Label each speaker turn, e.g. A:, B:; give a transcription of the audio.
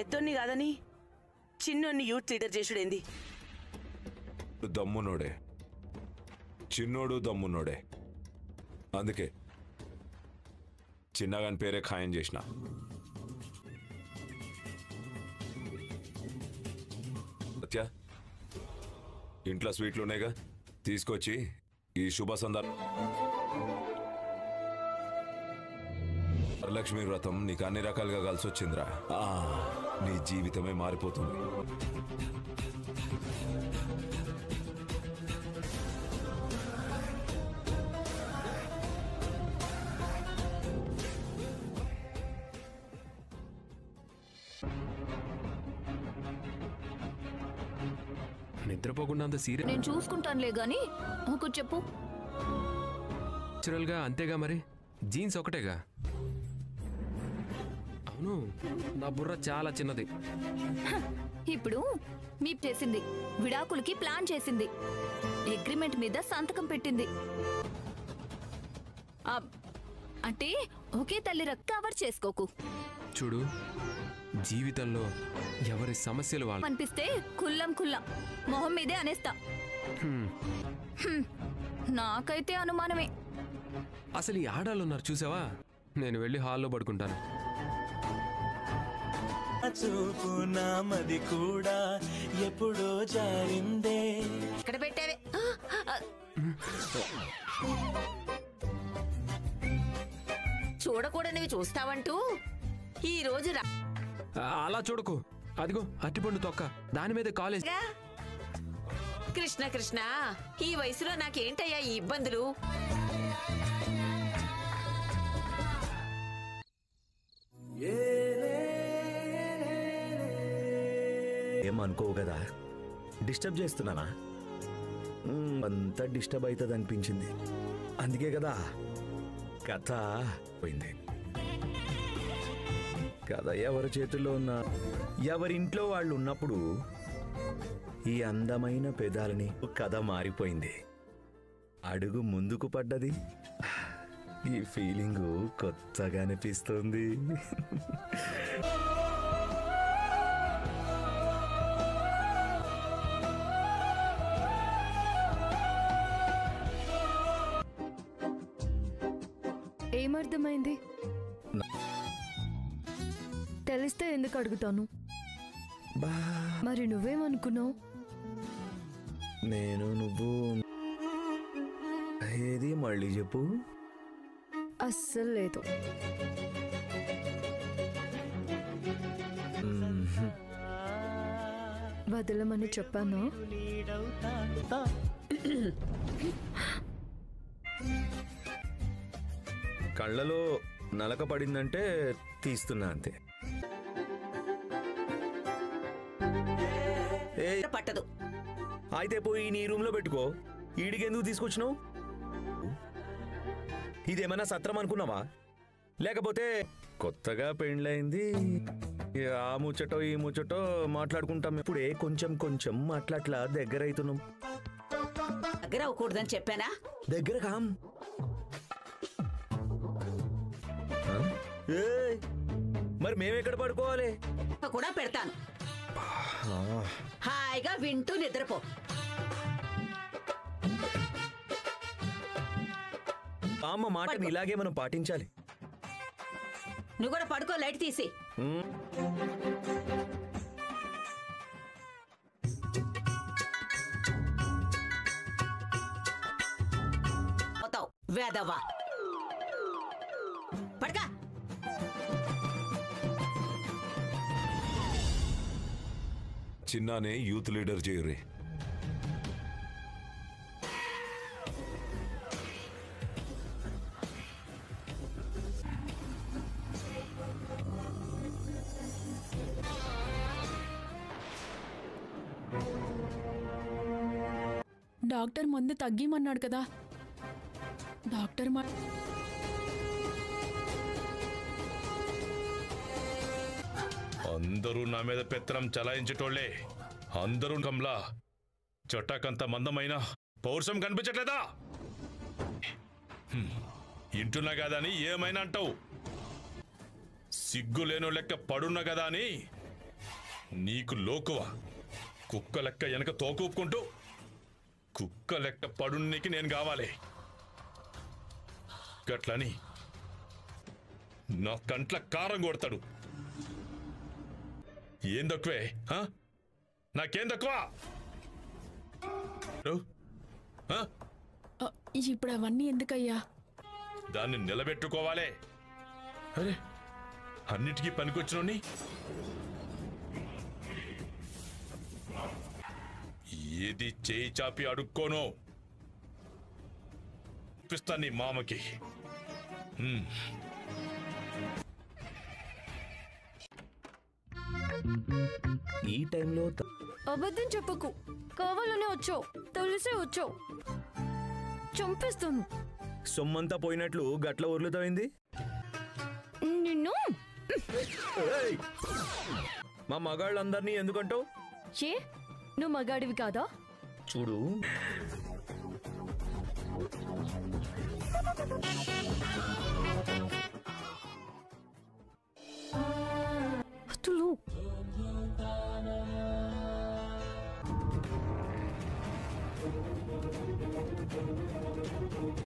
A: పెద్దోన్ని కాదని చిన్నోన్ని youth leader చేసుడేంది?
B: దమ్మునోడే, చిన్నోడు దమ్మునోడే. అందుకే చిన్నగాని పేరే ఖాయం చేసిన. సత్య, ఇంట్లో స్వీట్లు ఉన్నాయిగా, తీసుకొచ్చి ఈ శుభ సందర్భం వరలక్ష్మి వ్రతం నీకు అన్ని రకాలుగా కలిసి వచ్చిందిరా. నీ జీవితమే మారిపోతుంది.
C: నిద్రపోకుండా అంత సీరియస్
D: నేను చూసుకుంటానులే గాని నాకు చెప్పు.
C: న్యాచురల్గా అంతేగా, మరి జీన్స్ ఒకటేగా. అవును, నా బుర్ర చాలా చిన్నది.
D: ఇప్పుడు మీ చేసింది, విడాకులకి ప్లాన్ చేసింది, అగ్రిమెంట్ మీద సంతకం పెట్టింది. అంటే ఒకే తల్లి కవర్ చేసుకోకు.
C: చూడు, జీవితంలో ఎవరి సమస్యలు వాళ్ళు
D: అనిపిస్తే కుల్లం మొహం మీదే అనేస్తా. నాకైతే అనుమానమే.
C: అసలు ఈ ఆడాళ్ళు ఉన్నారు చూసావా? నేను వెళ్ళి హాల్లో పడుకుంటాను.
E: చూపు నామది కూడా ఎప్పుడో జారిందే.
D: ఇక్కడ పెట్టావే.
F: చూడకూడనివి చూస్తావంటూ ఈ రోజు
C: అలా చూడకు. అదిగో అట్టిపండు తొక్క, దాని మీద కాలేజ్.
F: కృష్ణ కృష్ణ, ఈ వయసులో నాకేంటయ్యా ఈ ఇబ్బందులు?
G: ఏమనుకోవు కదా, డిస్టర్బ్ చేస్తున్నానా? అంతా డిస్టర్బ్ అవుతుంది అనిపించింది. అందుకే కదా కథ పోయింది. కథ ఎవరి చేతుల్లో ఉన్నా, ఎవరింట్లో వాళ్ళు ఉన్నప్పుడు ఈ అందమైన పెదాలని కథ మారిపోయింది. అడుగు ముందుకు పడ్డది. ఈ ఫీలింగు కొత్తగా అనిపిస్తుంది.
H: ఏమర్థమైంది? తెలిస్తే ఎందుకు అడుగుతాను? మరి నువ్వేమనుకున్నావు?
G: నేను నువ్వు ఏది మళ్ళీ చెప్పు.
H: అస్సలు లేదు. వదలమని చెప్పాను.
G: కళ్ళలో నలక పడిందంటే తీస్తున్నా అంతే.
F: పట్టదు.
G: అయితే పోయి నీ రూమ్ లో పెట్టుకో. ఈడికి ఎందుకు తీసుకొచ్చినావు? ఇదేమన్నా సత్రం అనుకున్నావా? లేకపోతే కొత్తగా పెండ్లైంది, ఆ ముచ్చటో ఈ ముచ్చటో మాట్లాడుకుంటాం. ఇప్పుడే కొంచెం కొంచెం మాట్లాట్లా దగ్గర అవుతున్నాం.
F: దగ్గర అవ్వకూడదని చెప్పానా?
G: దగ్గర కాం. మరి మేమెక్కడ పడుకోవాలి?
F: కూడా పెడతాను, హాయిగా వింటూ నిద్రపో.
G: అమ్మ మాటని ఇలాగే మనం పాటించాలి.
F: నువ్వు కూడా పడుకో, లైట్ తీసి. పోతావు వేదవ్వా, పడకా.
B: చిన్నానే యూత్ లీడర్ చేయరే.
H: డాక్టర్ మందు తగ్గిమన్నాడు కదా. డాక్టర్
I: అందరూ నా మీద పెత్తనం చలాయించేటోళ్లే. అందరూ కమ్లా చొట్టాకంత మందమైన పౌరుషం కనిపించట్లేదా? ఇంటున్నా కదా అని ఏమైనా అంటావు. సిగ్గు లేనో లెక్క పడున్నా కదా అని నీకు లోకువా? కుక్క లెక్క వెనక తోకూపుకుంటూ కుక్క లెక్క పడునికి నేను కావాలి. గట్లని నా కంట్ల కారం కొడతాడు. ఏం తక్కువే? నాకేం తక్కువ?
H: ఇప్పుడు అవన్నీ ఎందుకయ్యా?
I: దాన్ని నిలబెట్టుకోవాలే. అరే అన్నిటికీ పనికొచ్చినోని ఏది చేయి చాపి అడుక్కోను పిస్తా నీ మామకి.
G: ఈ టైంలో
H: అబద్ధం చెప్పకు. కావాలనే వచ్చావు, తెలిసే వచ్చావు. చంపేస్తాను.
G: సొమ్మంతా పోయినట్లు గట్ల ఉర్లుతోంది.
H: నిన్ను
G: మా మగాళ్ళందరినీ ఎందుకంటావు?
H: ఏ నువ్వు మగాడివి కాదా?
G: చూడు,